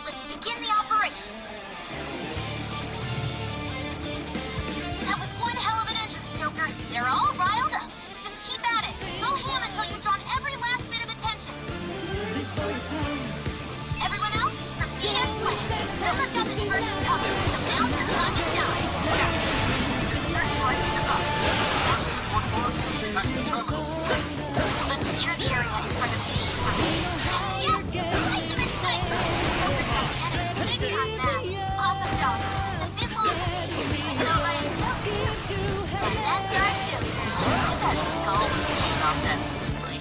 let's begin the operation. That was one hell of an entrance, Joker. They're all riled up. Just keep at it. Go ham until you've drawn every last bit of attention. Everyone else, proceed as planned. Rumor's got the diversion covered, so now's your time to shine. Search lights to up. Let's secure the area in front of me first. Yes, light them in sight. Joker's got the enemy. Big time, man. Awesome job. Just a bit longer. Even though I am so and that's our Joker. I better go. Not that sweetly.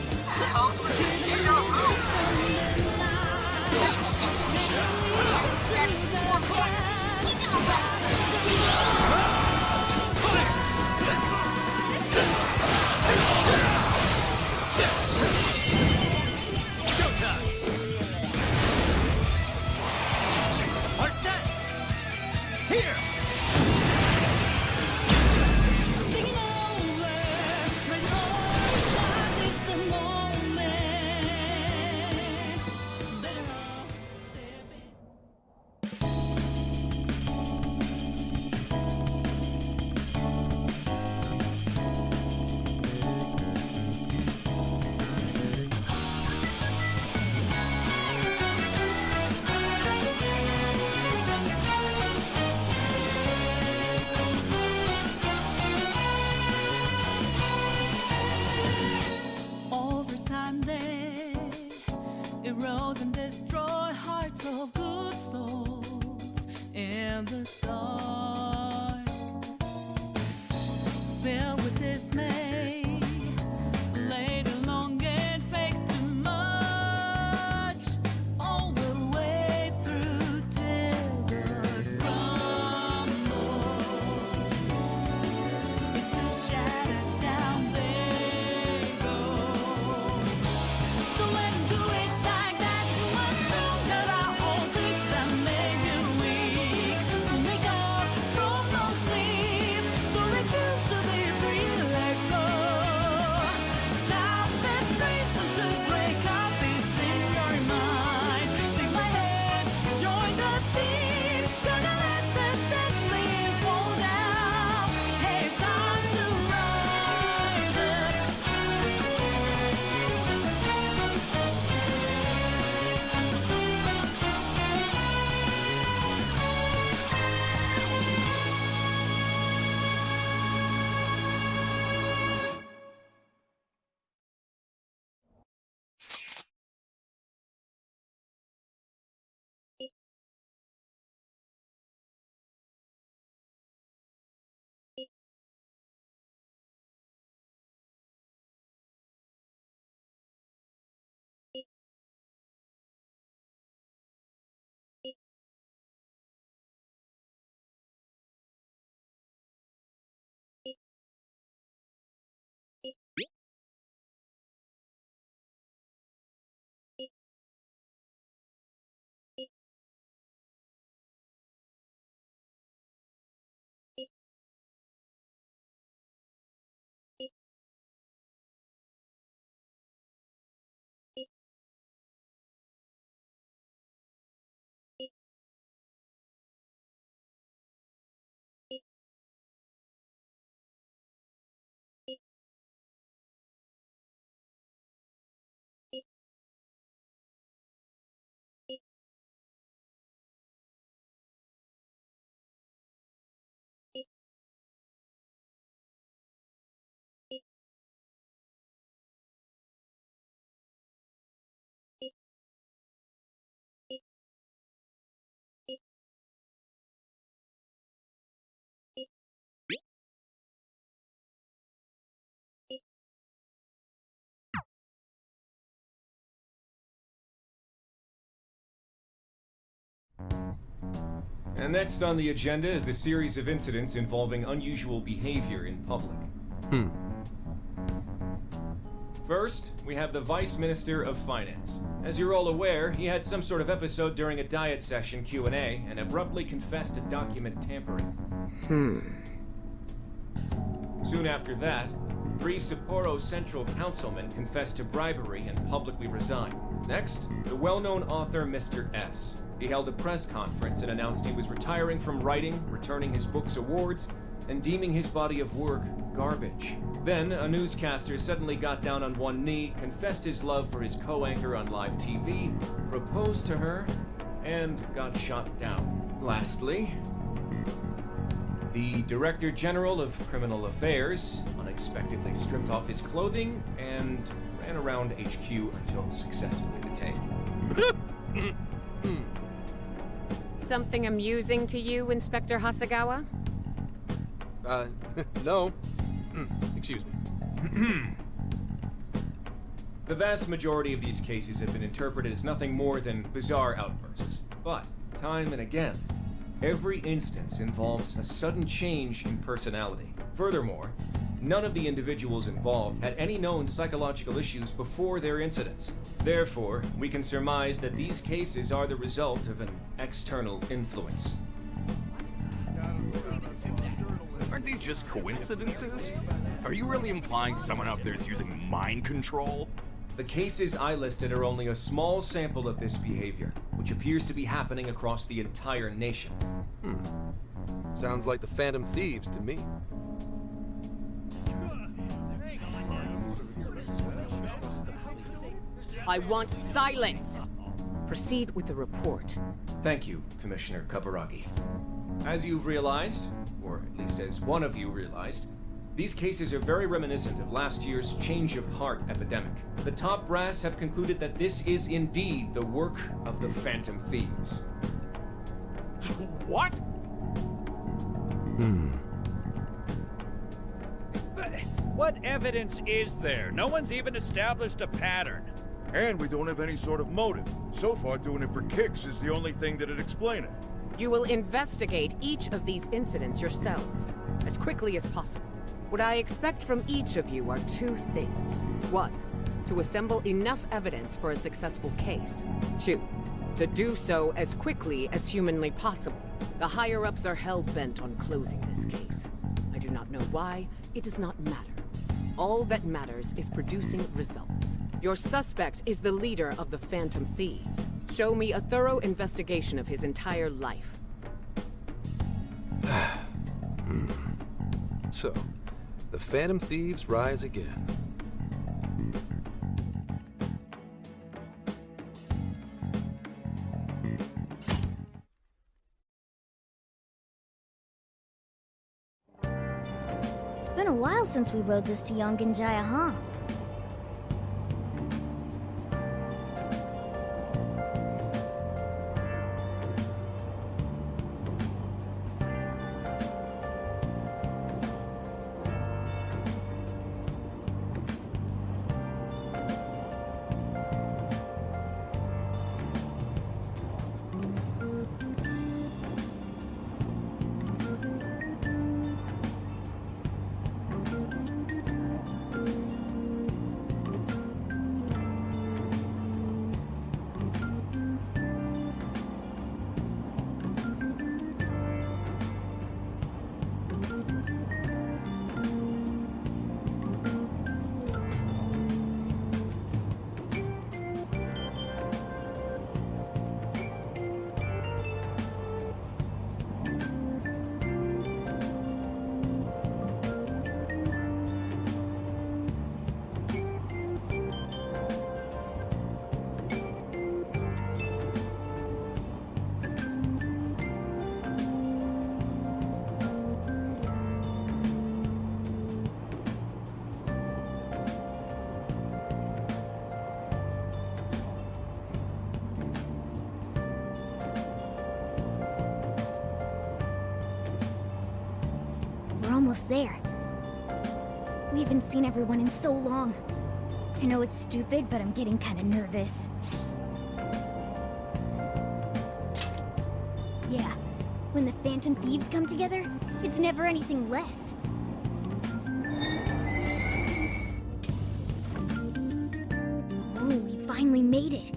House with this deja vu. Starting to swarm Joker. Keep him alert. Erode and destroy hearts of good souls in the dark. Filled with dismay, laid along and faked too much, all the way through till the crumble. If the shadows down they go, don't let them do it. And next on the agenda is the series of incidents involving unusual behavior in public. First, we have the Vice Minister of Finance. As you're all aware, he had some sort of episode during a diet session Q&A and abruptly confessed to document tampering. Soon after that, Three Sapporo Central councilmen confessed to bribery and publicly resigned. Next, the well-known author Mr. S. He held a press conference and announced he was retiring from writing, returning his book's awards, and deeming his body of work garbage. Then, a newscaster suddenly got down on one knee, confessed his love for his co-anchor on live TV, proposed to her, and got shot down. Lastly, the Director General of Criminal Affairs unexpectedly stripped off his clothing and ran around HQ until successfully detained. Something amusing to you, Inspector Hasagawa? No. Excuse me. The vast majority of these cases have been interpreted as nothing more than bizarre outbursts. But, time and again, every instance involves a sudden change in personality. Furthermore, none of the individuals involved had any known psychological issues before their incidents. Therefore, we can surmise that these cases are the result of an external influence. Aren't these just coincidences? Are you really implying someone out there is using mind control? The cases I listed are only a small sample of this behavior, which appears to be happening across the entire nation. Sounds like the Phantom Thieves to me. I want silence! Proceed with the report. Thank you, Commissioner Kaburagi. As you've realized, or at least as one of you realized, these cases are very reminiscent of last year's change of heart epidemic. The top brass have concluded that this is indeed the work of the Phantom Thieves. What? What evidence is there? No one's even established a pattern. And we don't have any sort of motive. So far, doing it for kicks is the only thing that'd explain it. You will investigate each of these incidents yourselves, as quickly as possible. What I expect from each of you are two things. One, to assemble enough evidence for a successful case. Two, to do so as quickly as humanly possible. The higher-ups are hell-bent on closing this case. I do not know why. It does not matter. All that matters is producing results. Your suspect is the leader of the Phantom Thieves. Show me a thorough investigation of his entire life. So, the Phantom Thieves rise again. It's been a while since we rode this to Yongenjaya, huh? We're almost there. We haven't seen everyone in so long. I know it's stupid, but I'm getting kind of nervous. Yeah, when the Phantom Thieves come together, it's never anything less. Oh, we finally made it.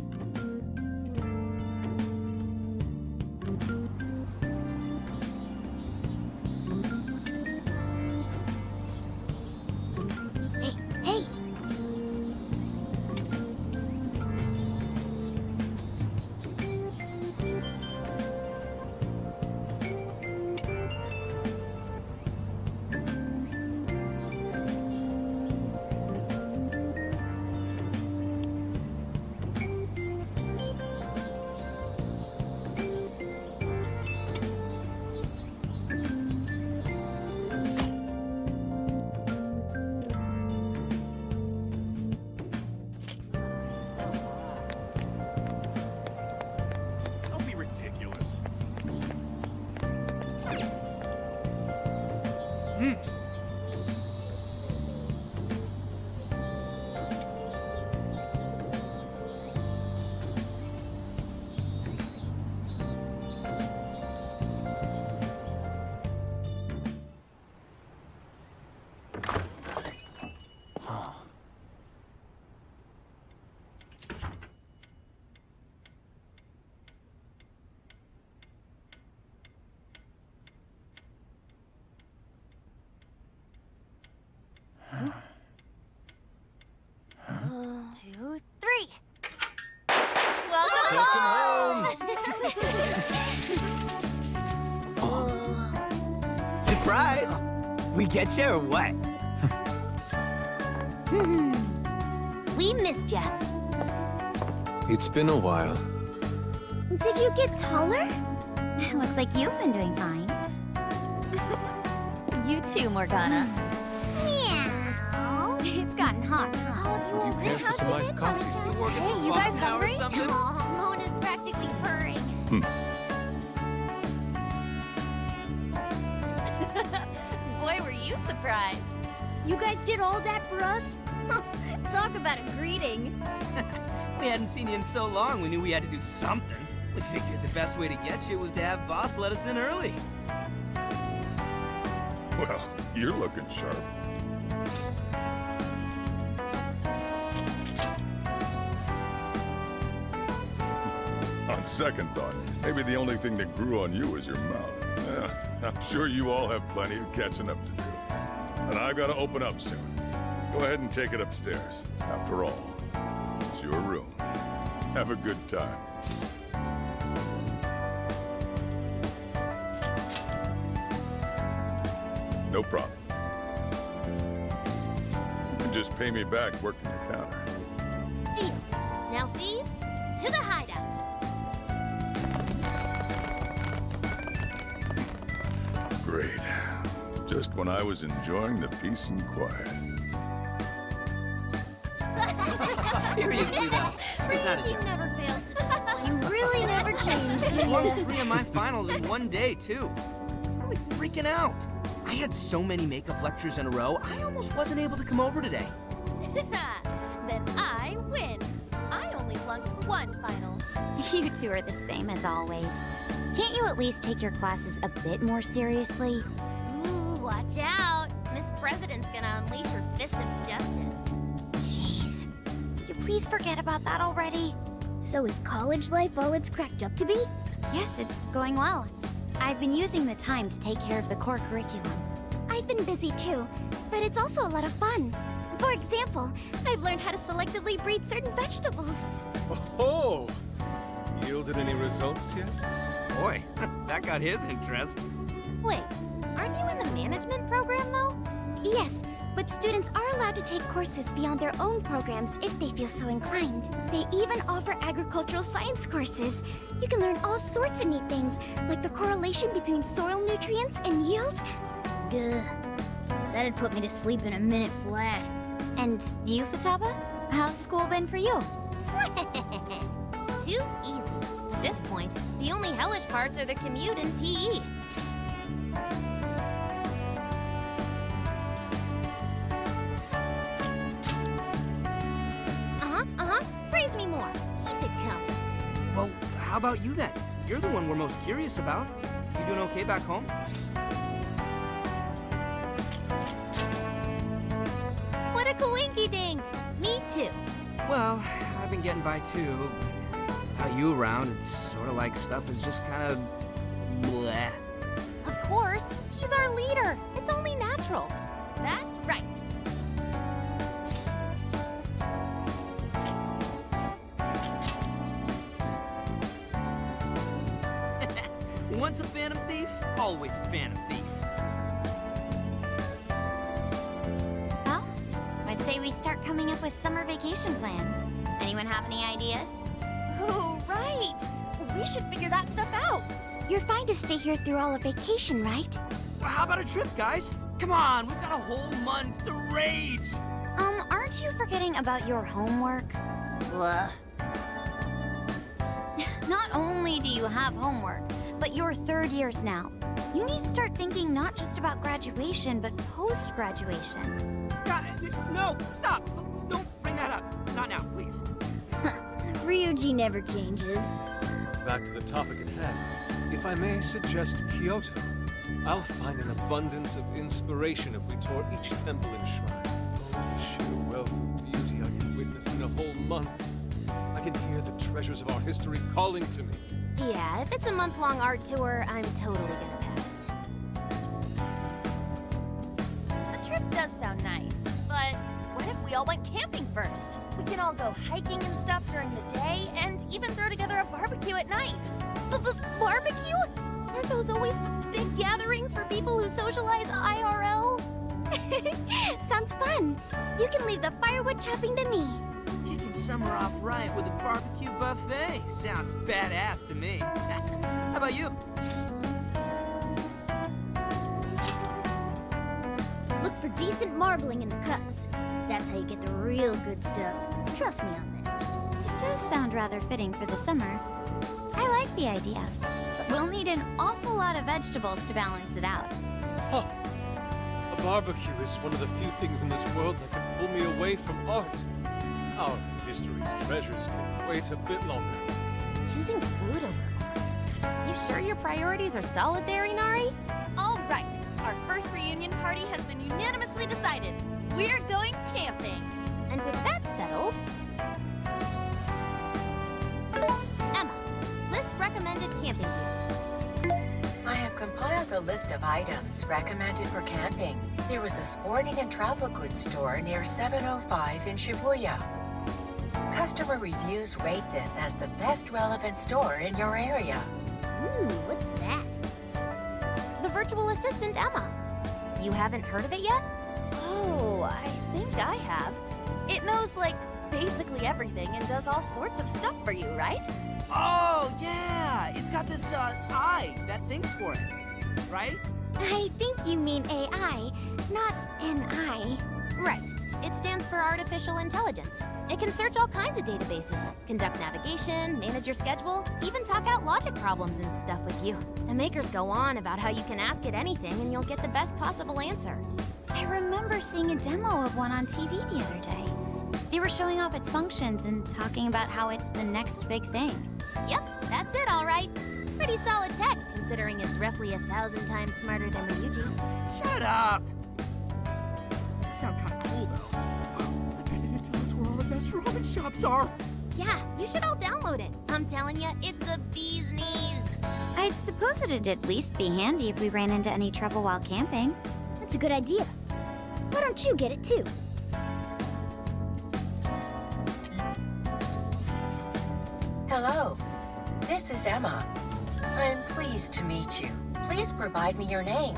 2, 3. Welcome home! Surprise! We get you or what? We missed ya. It's been a while. Did you get taller? Looks like you've been doing fine. You too, Morgana. Meow. It's gotten hot. Would you care for some iced coffee? Hey, you guys hungry? Something? Oh, Mona's practically purring. Boy, were you surprised. You guys did all that for us? Talk about a greeting. We hadn't seen you in so long, we knew we had to do something. We figured the best way to get you was to have Boss let us in early. Well, you're looking sharp. On second thought, maybe the only thing that grew on you is your mouth. Yeah, I'm sure you all have plenty of catching up to do. And I gotta open up soon. Go ahead and take it upstairs. After all, it's your room. Have a good time. No problem. You can just pay me back working the counter. Deal. Now, thieves, to the hideout. Great. Just when I was enjoying the peace and quiet. Seriously though, it's not a He joke. never fails to tell. You really never change, do I won you? 3 of my finals in one day, too. I'm really freaking out. I had so many makeup lectures in a row, I almost wasn't able to come over today. Then I win. I only flunked 1 final. You two are the same as always. Can't you at least take your classes a bit more seriously? Ooh, watch out. Miss President's gonna unleash her fist of justice. Jeez. Will you please forget about that already? So is college life all it's cracked up to be? Yes, it's going well. I've been using the time to take care of the core curriculum. I've been busy too, but it's also a lot of fun. For example, I've learned how to selectively breed certain vegetables. Oh! Yielded any results yet? Boy, that got his interest. Wait, aren't you in the management program though? Yes, but students are allowed to take courses beyond their own programs if they feel so inclined. They even offer agricultural science courses. You can learn all sorts of neat things, like the correlation between soil nutrients and yield. Gah. That'd put me to sleep in a minute flat. And you, Futaba? How's school been for you? Too easy. At this point, the only hellish parts are the commute and PE. Praise me more. Keep it coming. Well, how about you then? You're the one we're most curious about. You doing okay back home? What a coinky-dink! Me too. Well, I've been getting by too. Without you around, it's sort of like stuff is just kind of bleh. Of course, he's our leader. It's only natural. That's right. Once a Phantom Thief, always a Phantom Thief. Well, I'd say we start coming up with summer vacation plans. Anyone have any ideas? Oh, right. We should figure that stuff out. You're fine to stay here through all of vacation, right? How about a trip, guys? Come on, we've got a whole month to rage! Aren't you forgetting about your homework? Blah. Not only do you have homework, but you're third years now. You need to start thinking not just about graduation, but post-graduation. No, stop! Don't bring that up. Not now, please. Ryuji never changes. Back to the topic at hand. If I may suggest Kyoto, I'll find an abundance of inspiration if we tour each temple and shrine. Oh, the sheer wealth of beauty I can witness in a whole month. I can hear the treasures of our history calling to me. Yeah, if it's a month-long art tour, I'm totally gonna pass. The trip does sound nice, but what if we all went camping first? We can all go hiking and stuff during the day, and even throw together a barbecue at night. Barbecue? Aren't those always the big gatherings for people who socialize IRL? Sounds fun. You can leave the firewood chopping to me. Kicking summer off right with a barbecue buffet. Sounds badass to me. How about you? Look for decent marbling in the cuts. That's how you get the real good stuff. Trust me on this. It does sound rather fitting for the summer. I like the idea, but we'll need an awful lot of vegetables to balance it out. Huh. A barbecue is one of the few things in this world that can pull me away from art. Our history's treasures can wait a bit longer. Choosing food over art. You sure your priorities are solid there, Inari? All right, our first reunion party has been unanimously decided. We're going camping. And with that settled... Emma, list recommended camping gear. I have compiled a list of items recommended for camping. There was a sporting and travel goods store near 705 in Shibuya. Customer reviews rate this as the best relevant store in your area. Ooh, what's that? The virtual assistant, Emma. You haven't heard of it yet? Oh, I think I have. It knows, like, basically everything and does all sorts of stuff for you, right? Oh, yeah! It's got this, eye that thinks for it, right? I think you mean AI, not NI. Right. It stands for Artificial Intelligence. It can search all kinds of databases, conduct navigation, manage your schedule, even talk out logic problems and stuff with you. The makers go on about how you can ask it anything and you'll get the best possible answer. I remember seeing a demo of one on TV the other day. They were showing off its functions and talking about how it's the next big thing. Yep, that's it, all right. Pretty solid tech, considering it's roughly 1,000 times smarter than Ryuji. Shut up! That sounds kind of cool, though. I bet it tell us where all the best ramen shops are. Yeah, you should all download it. I'm telling you, it's the bee's knees. I suppose it'd at least be handy if we ran into any trouble while camping. That's a good idea. Why don't you get it, too? Hello, this is Emma. I'm pleased to meet you. Please provide me your name.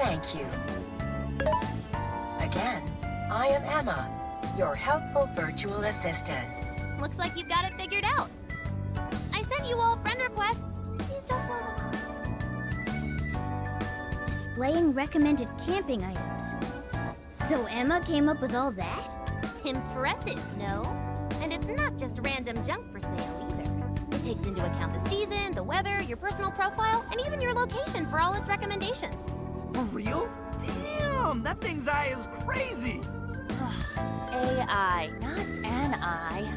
Thank you. Again, I am Emma, your helpful virtual assistant. Looks like you've got it figured out. I sent you all friend requests. Please don't blow them off. Displaying recommended camping items. So Emma came up with all that? Impressive, no? And it's not just random junk for sale either. It takes into account the season, the weather, your personal profile, and even your location for all its recommendations. For real? Damn, that thing's eye is crazy! AI, not an I.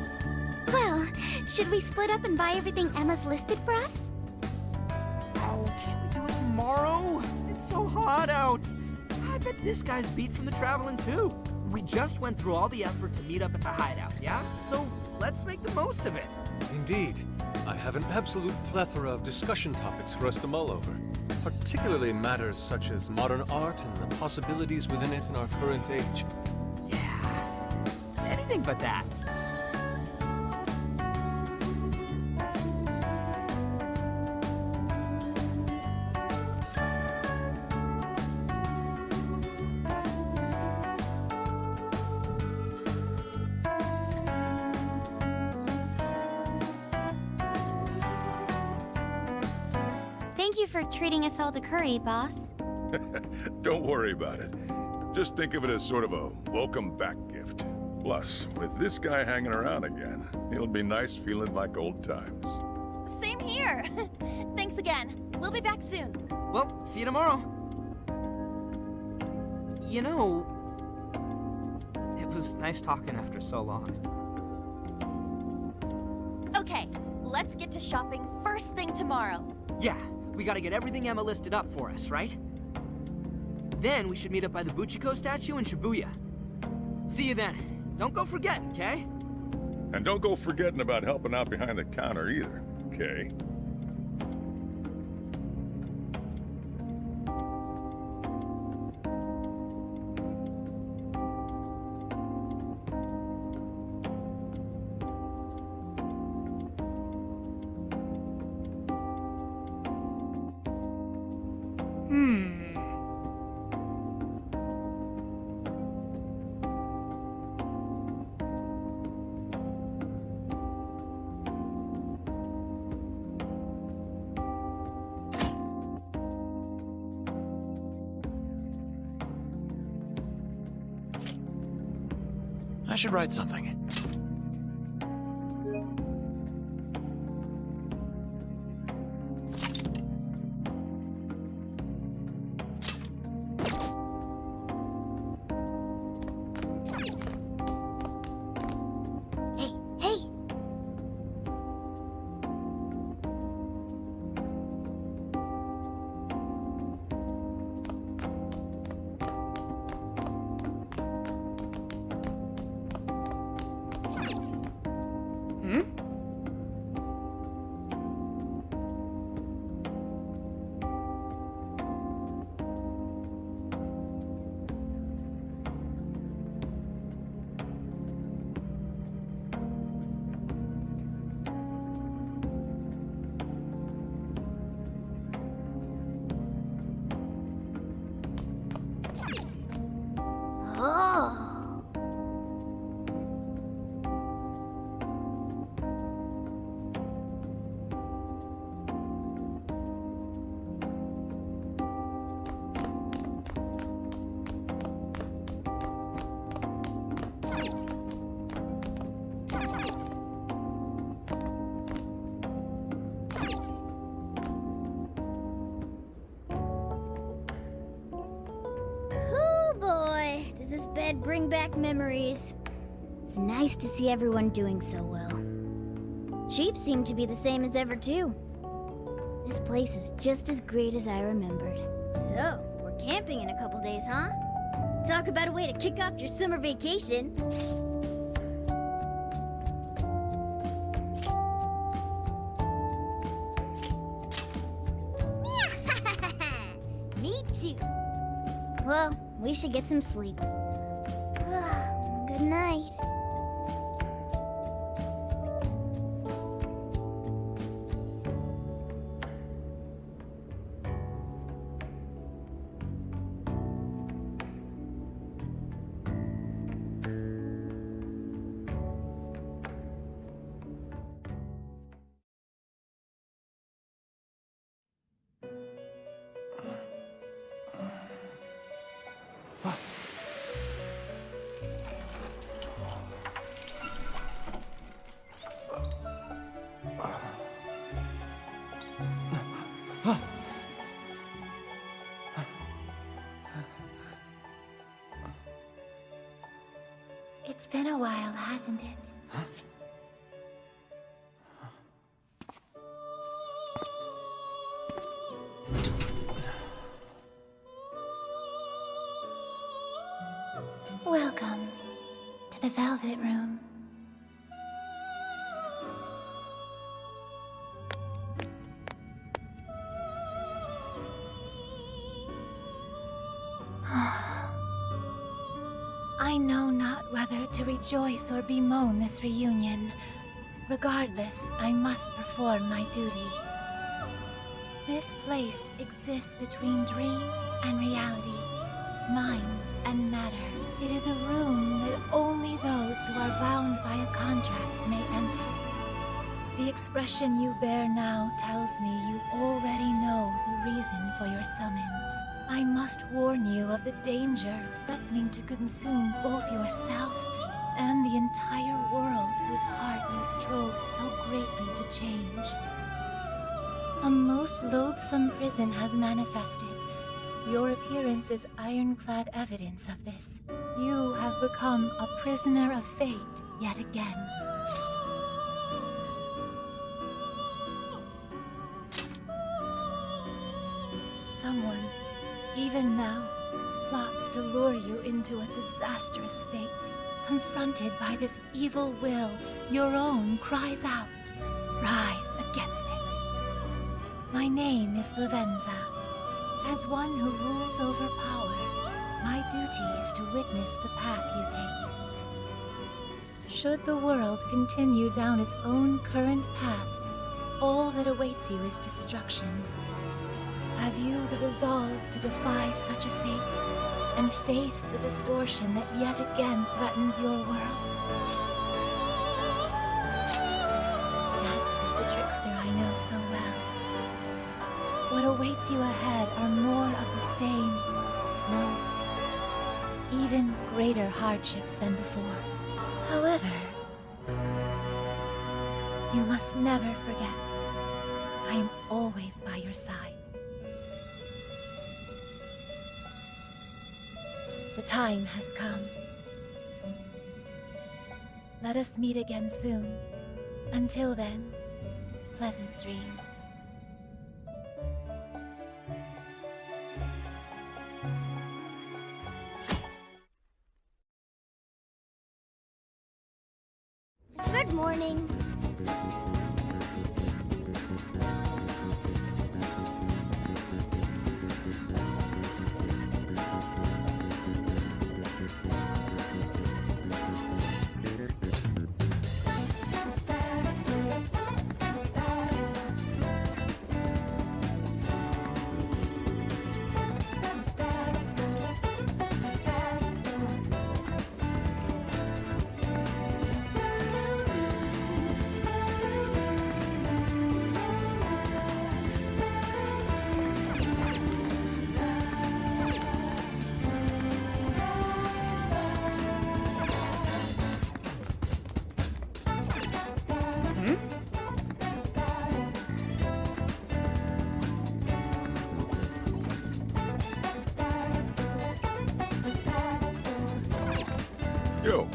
Well, should we split up and buy everything Emma's listed for us? Oh, can't we do it tomorrow? It's so hot out. I bet this guy's beat from the traveling too. We just went through all the effort to meet up at the hideout, yeah? So let's make the most of it. Indeed. I have an absolute plethora of discussion topics for us to mull over. particularly matters such as modern art and the possibilities within it in our current age. Yeah. Anything but that. Thank you for treating us all to curry, boss. Don't worry about it. Just think of it as sort of a welcome back gift. Plus, with this guy hanging around again, it'll be nice feeling like old times. Same here. Thanks again. We'll be back soon. Well, see you tomorrow. You know, it was nice talking after so long. Okay, let's get to shopping first thing tomorrow. Yeah, we gotta get everything Emma listed up for us, right? Then we should meet up by the Buchiko statue in Shibuya. See you then. Don't go forgetting, okay? And don't go forgetting about helping out behind the counter either, okay? I should write something. Hey, hey! Oh. Oh boy, does this bed bring back memories. It's nice to see everyone doing so well. Chief seemed to be the same as ever too. This place is just as great as I remembered. So, we're camping in a couple days, huh? Talk about a way to kick off your summer vacation. Me too. Well, we should get some sleep. Good night. It's been a while, hasn't it? Welcome to the Velvet Room. right to rejoice or bemoan this reunion. Regardless, I must perform my duty. This place exists between dream and reality, mind and matter. It is a room that only those who are bound by a contract may enter. The expression you bear now tells me you already know the reason for your summons. I must warn you of the danger threatening to consume both yourself and the entire world whose heart you strove so greatly to change. A most loathsome prison has manifested. Your appearance is ironclad evidence of this. You have become a prisoner of fate yet again. Someone, even now, plots to lure you into a disastrous fate. Confronted by this evil will, your own cries out. Rise against it. My name is Lavenza. As one who rules over power, my duty is to witness the path you take. Should the world continue down its own current path, all that awaits you is destruction. Have you the resolve to defy such a fate and face the distortion that yet again threatens your world? That is the trickster I know so well. What awaits you ahead are more of the same, no, even greater hardships than before. However, you must never forget, I am always by your side. The time has come. Let us meet again soon. Until then, pleasant dreams. Good morning. Yo.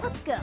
Let's go.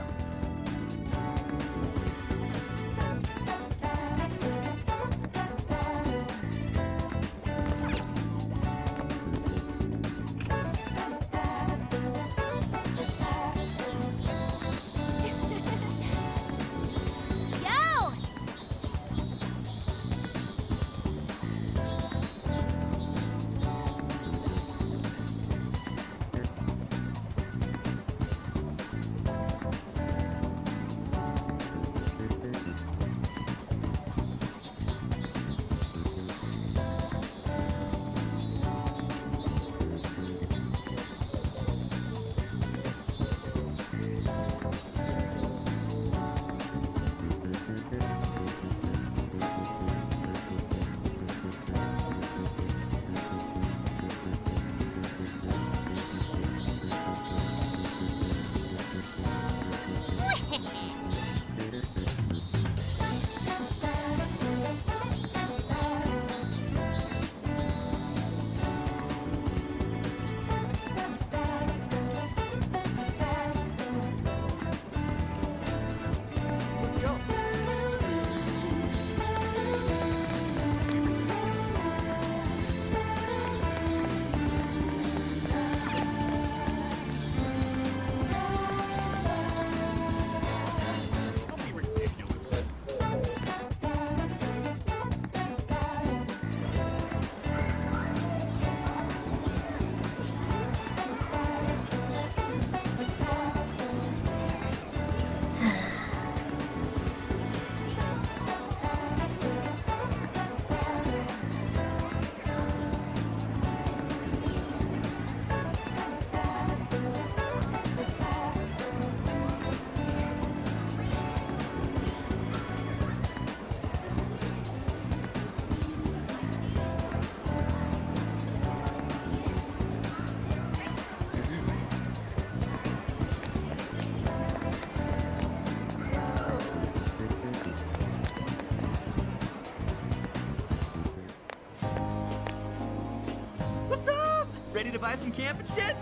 Ready to buy some camping shit?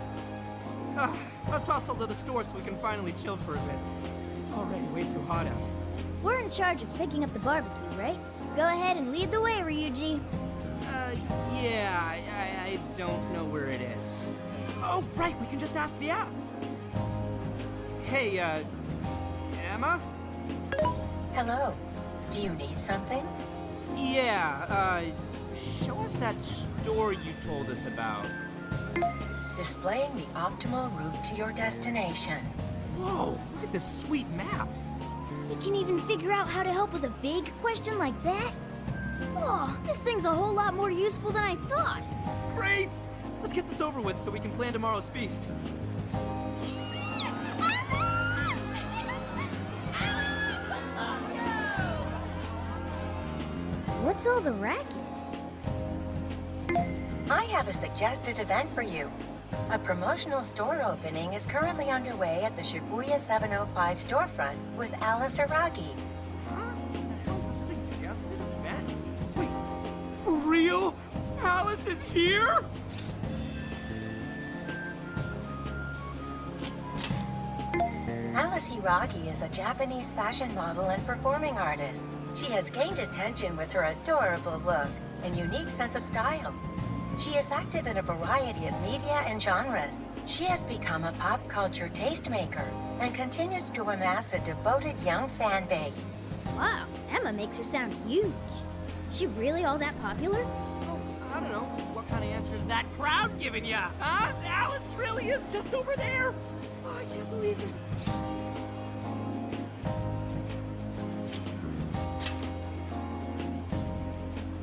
Let's hustle to the store so we can finally chill for a bit. It's already way too hot out. We're in charge of picking up the barbecue, right? Go ahead and lead the way, Ryuji. Yeah, I don't know where it is. Oh, right, we can just ask the app. Hey, Emma? Hello. Do you need something? Yeah, show us that store you told us about. Displaying the optimal route to your destination. Whoa, look at this sweet map. You can even figure out how to help with a vague question like that? Oh, this thing's a whole lot more useful than I thought. Great! Let's get this over with so we can plan tomorrow's feast. What's all the racket? I have a suggested event for you. A promotional store opening is currently underway at the Shibuya 705 storefront with Alice Araki. Huh? What the hell's a suggested event? Wait, for real? Alice is here? Alice Hiragi is a Japanese fashion model and performing artist. She has gained attention with her adorable look and unique sense of style. She is active in a variety of media and genres. She has become a pop culture tastemaker and continues to amass a devoted young fan base. Wow, Emma makes her sound huge. She really all that popular? Oh, I don't know. What kind of answer is that crowd giving ya? Huh? Alice really is just over there. Oh, I can't believe it.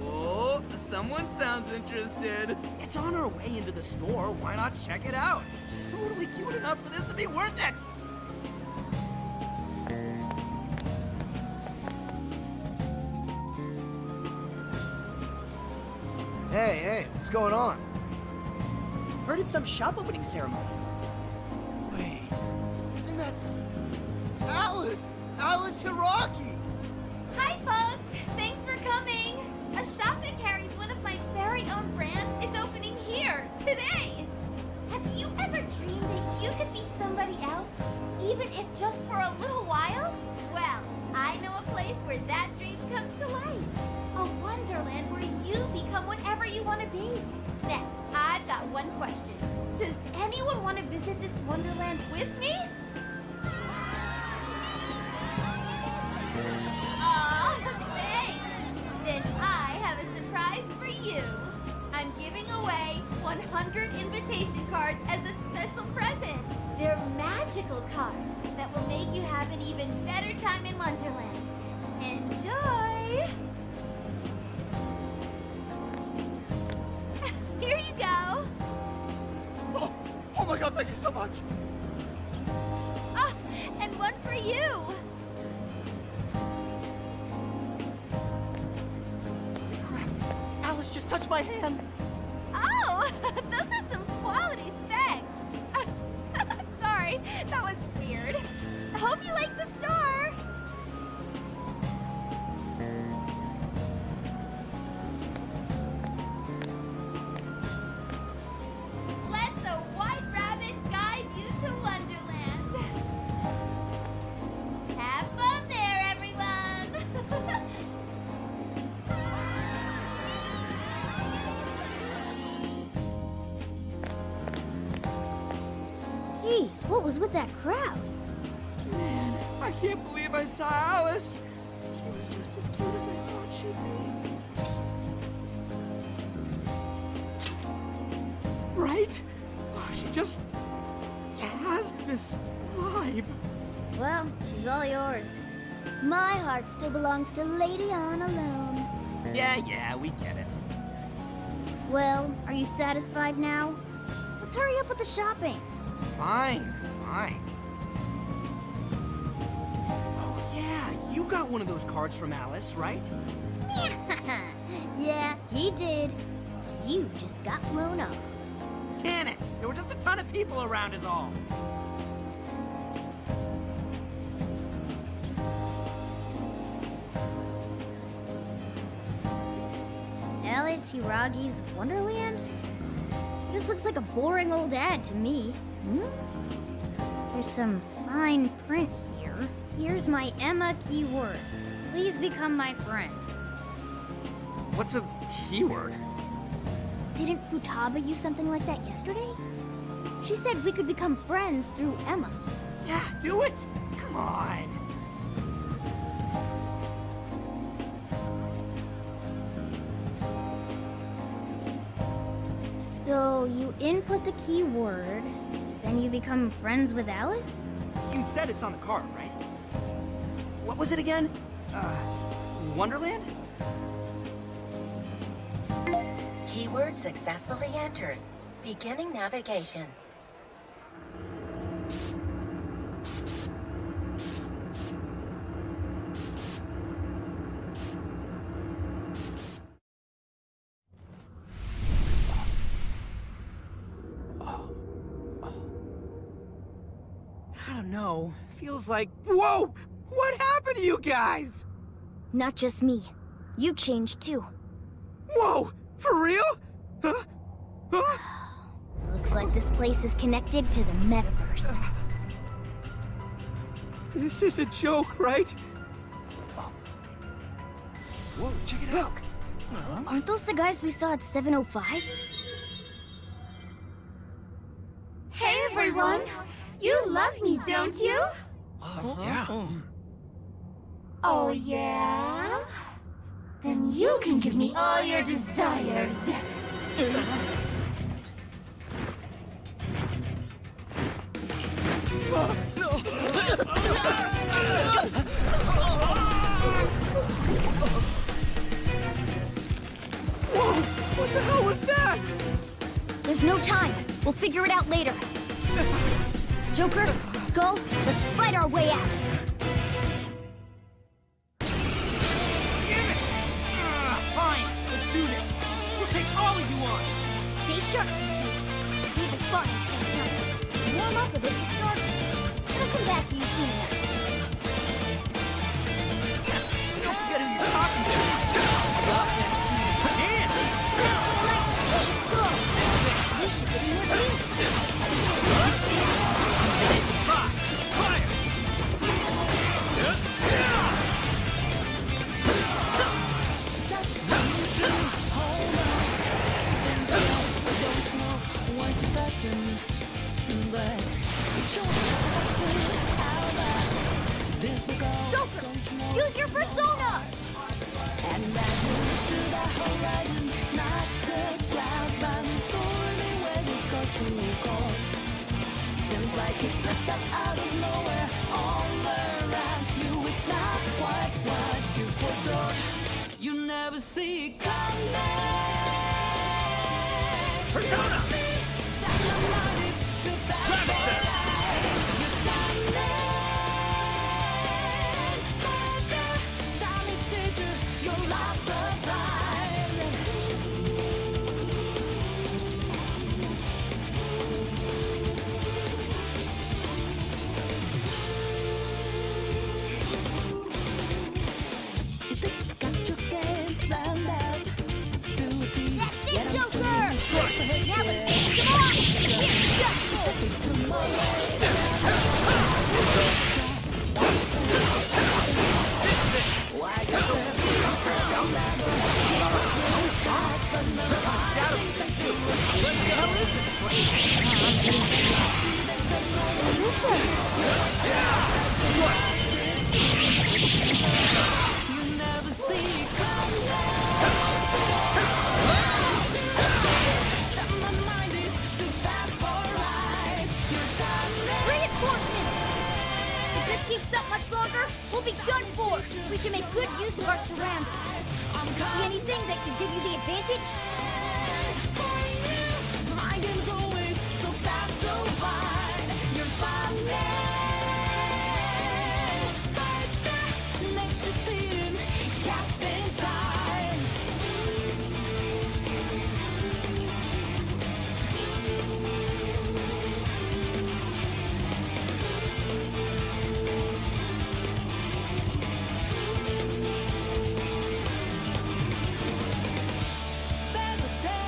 Oh, someone sounds interested. It's on our way into the store. Why not check it out? She's totally cute enough for this to be worth it. Hey, what's going on? Heard it's some shop opening ceremony. Wait, isn't that Alice? Alice Hiragi! Hi, folks! Thanks for coming! A shop that carries one of my very own brands is opening here, today! Have you ever dreamed that you could be somebody else, even if just for a little while? Well, I know a place where that dream comes to life. A wonderland where you become whatever you want to be. Now, I've got one question. Does anyone want to visit this wonderland with me? Aw, thanks! Then I have a surprise for you. I'm giving away 100 invitation cards as a special present. They're magical cards that will make you have an even better time in Wonderland. Enjoy! Here you go. Oh my god, thank you so much! Ah, and one for you. Crap, Alice just touched my hand. Oh, those are some quality specs. Sorry, that was weird. I hope you like the store. Let the White Rabbit guide you to Wonderland. Have fun there, everyone. Jeez, what was with that crowd? Man, I can't believe I saw Alice. She was just as cute as I thought she'd be. Right? Oh, she just has this vibe. Well, she's all yours. My heart still belongs to Lady Anne alone. Yeah, we get it. Well, are you satisfied now? Let's hurry up with the shopping. Fine. Oh, yeah, you got one of those cards from Alice, right? Yeah, he did. You just got blown off. Can it? There were just a ton of people around is all. Alice Hiragi's Wonderland? This looks like a boring old ad to me. There's some fine print here. Here's my Emma keyword. Please become my friend. What's a keyword? Didn't Futaba use something like that yesterday? She said we could become friends through Emma. Yeah, do it! Come on! So you input the keyword, then you become friends with Alice? You said it's on the card, right? What was it again? Wonderland? Keyword successfully entered. Beginning navigation. I don't know. Feels like... Whoa! What happened to you guys? Not just me. You changed too. Whoa! For real? Huh? Huh? Looks like this place is connected to the metaverse. This is a joke, right? Whoa, check it out. Look, aren't those the guys we saw at 705? Hey everyone! You love me, don't you? Yeah. Oh yeah? Then you can give me all your desires. Whoa! What the hell was that? There's no time. We'll figure it out later. Joker, Skull, let's fight our way out. Fine, let's do this. We'll take all of you on. Stay sharp, you two. We've been fun sometime. Just warm up a bit to start. I'll come back to you soon enough. Don't forget who you're talking to. We should get in there too. Joker, use your persona! And I move to the horizon, not the cloud, but stormy waves go too cold. Seems like it's just out of nowhere, all around you. It's not quite what you forethought. You never see it coming. Persona! We should make good use of our surroundings. See anything that could give you the advantage? My game's always so fast, so fine. You're fine. Right there, let you feeling, catch in time. Fairy tale.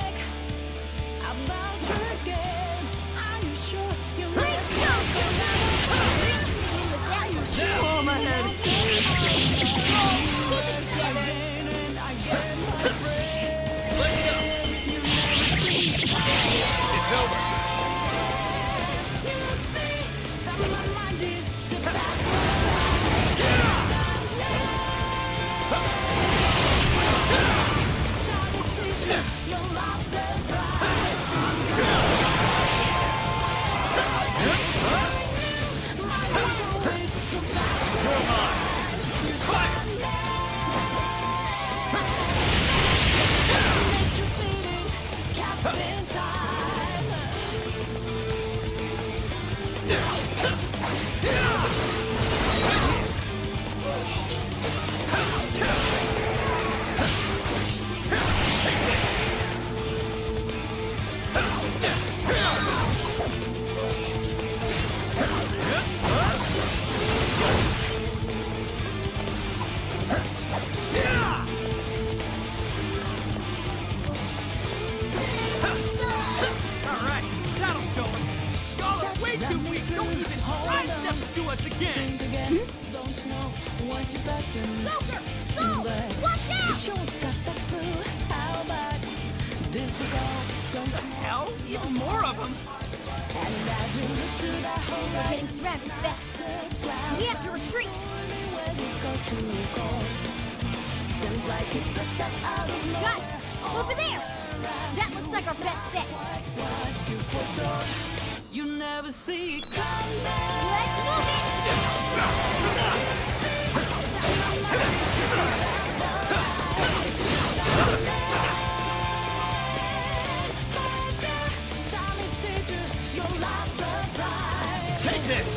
We're getting surrounded fast. We have to retreat. Guys, over there! That looks like our best bet. You never see it Let's move Take this!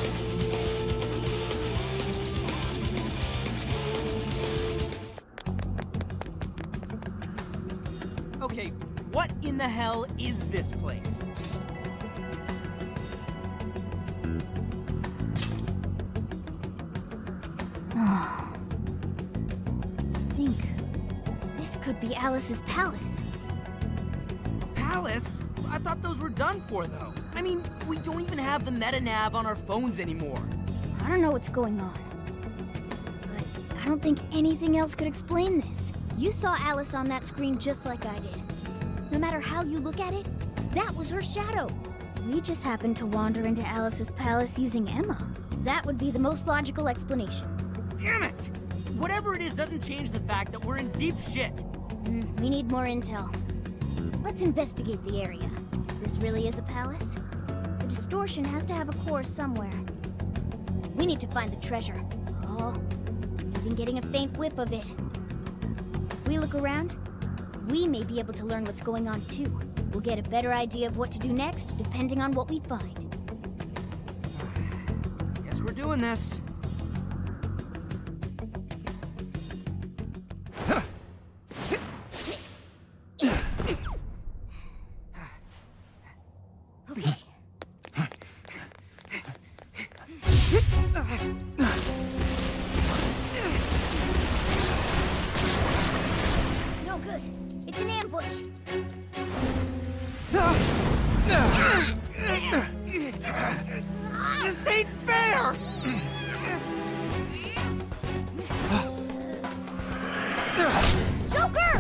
Okay, what in the hell is this place? I think this could be Alice's palace. Palace? I thought those were done for, though. I mean, we don't even have the meta-nav on our phones anymore. I don't know what's going on, but I don't think anything else could explain this. You saw Alice on that screen just like I did. No matter how you look at it, that was her shadow. We just happened to wander into Alice's palace using Emma. That would be the most logical explanation. Damn it! Whatever it is doesn't change the fact that we're in deep shit. We need more intel. Let's investigate the area. If this really is a palace, the distortion has to have a core somewhere. We need to find the treasure. Oh, I'm even getting a faint whiff of it. If we look around, we may be able to learn what's going on too. We'll get a better idea of what to do next, depending on what we find. Guess we're doing this. Okay. No good. It's an ambush. This ain't fair! Joker!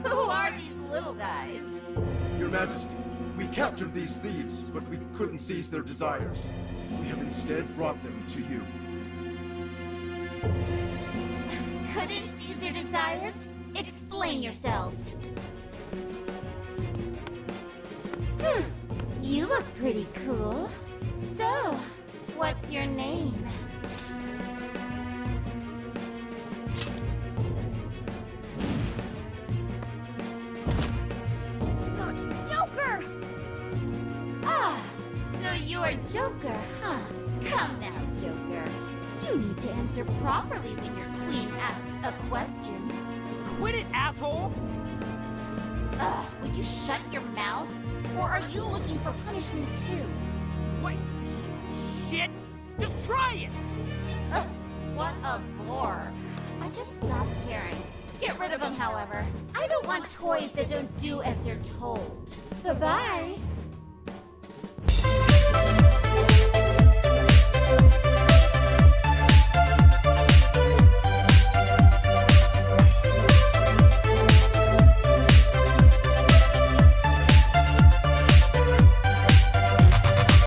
Who are these little guys? Your Majesty, we captured these thieves, but we couldn't seize their desires. We have instead brought them to you. Couldn't seize their desires? Explain yourselves. You look pretty cool. So, what's your name? Joker! Ah, so you're Joker, huh? Come now, Joker. You need to answer properly when your queen asks a question. Quit it, asshole! Ugh, would you shut your mouth? Or are you looking for punishment too? What? Shit! Just try it! Ugh, what a bore. I just stopped caring. Get rid of them, however. I don't want toys that don't do as they're told. Bye-bye.